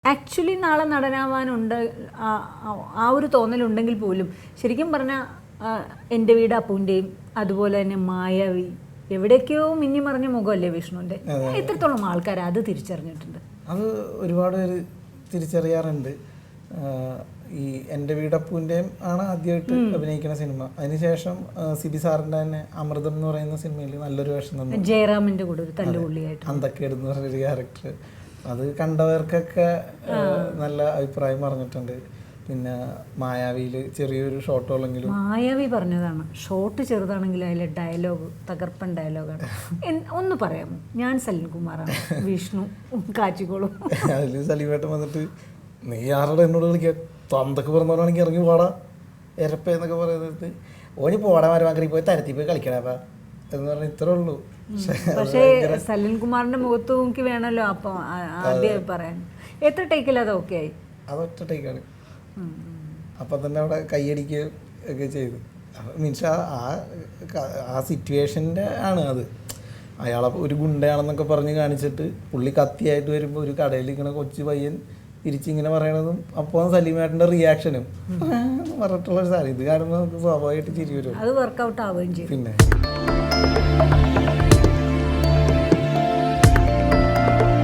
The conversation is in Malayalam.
ആക്ച്വലി നാളെ നടനാവാനുണ്ട് ആ ഒരു തോന്നലുണ്ടെങ്കിൽ പോലും ശരിക്കും പറഞ്ഞാൽ എൻ്റെ വീട് അപ്പൂൻ്റെയും അതുപോലെ തന്നെ മായാവി എവിടേക്കോ മിന്നി മറിഞ്ഞ മുഖമല്ലേ വിഷ്ണുവിൻ്റെ. എത്രത്തോളം ആൾക്കാർ അത് തിരിച്ചറിഞ്ഞിട്ടുണ്ട്? അത് ഒരുപാട് പേര് തിരിച്ചറിയാറുണ്ട്. ഈ എൻ്റെ വീടപ്പൂൻ്റെയും ആണ് ആദ്യമായിട്ട് അഭിനയിക്കുന്ന സിനിമ. അതിനുശേഷം സിബി സാറിൻ്റെ തന്നെ അമൃതം എന്ന് പറയുന്ന സിനിമയിൽ നല്ലൊരു വേഷം തന്നു. ജയറാമിൻ്റെ കൂടെ ഒരു തല്ലുപുള്ളിയായിട്ട് അന്തക്കേട് എന്ന് പറഞ്ഞൊരു ക്യാരക്ടർ. അത് കണ്ടവർക്കൊക്കെ നല്ല അഭിപ്രായം പറഞ്ഞിട്ടുണ്ട്. പിന്നെ മായാവിയിൽ ചെറിയൊരു ഷോട്ടുള്ളെങ്കിലും മായാവി പറഞ്ഞതാണ് ഷോട്ട് ചെറുതാണെങ്കിലും അതിലെ ഡയലോഗ് തകർപ്പൻ ഡയലോഗാണ്. ഒന്ന് പറയാമോ? ഞാൻ സലിൻ കുമാറാണ്, വിഷ്ണു കാച്ചിക്കോളും. അതിൽ സലീമേട്ടൻ വന്നിട്ട് നീ ആരുടെ എന്നോട് കളിക്കുക തന്തൊക്കെ പറഞ്ഞവരാണെങ്കിൽ ഇറങ്ങി പോടാ എരപ്പ എന്നൊക്കെ പറയുന്നത് ഓനി പോടാ മരമാക്കി പോയി തരത്തി പോയി കളിക്കണപ്പാ എന്ന് പറഞ്ഞാൽ ഇത്രേ ഉള്ളൂ. പക്ഷേ സലിൻ കുമാറിന്റെ മുഖത്ത് നോക്കി വേണമല്ലോ അപ്പം ആദ്യം പറയാൻ. എത്ര ടേക്കിൽ അത് ഓക്കെ ആയി? അതൊറ്റ ടേക്കാണ്. അപ്പം തന്നെ അവിടെ കൈയടിക്കുക ഒക്കെ ചെയ്തു. മീൻസ് ആ സിറ്റുവേഷൻ്റെ ആണ് അത്. അയാളെ ഒരു ഗുണ്ടയാണെന്നൊക്കെ പറഞ്ഞ് കാണിച്ചിട്ട് പുള്ളി കത്തിയായിട്ട് വരുമ്പോൾ ഒരു കടയിൽ ഇങ്ങനെ കൊച്ചു പയ്യൻ തിരിച്ചിങ്ങനെ പറയണതും അപ്പോൾ സലീമേട്ടൻ്റെ റിയാക്ഷനും പറഞ്ഞിട്ടുള്ളൊരു സാധനം ഇത് കാണുമ്പോൾ നമുക്ക് സ്വാഭാവികമായിട്ട് ചിരി വരും. അത് വർക്കൗട്ട് ആവുകയും ചെയ്യും. പിന്നെ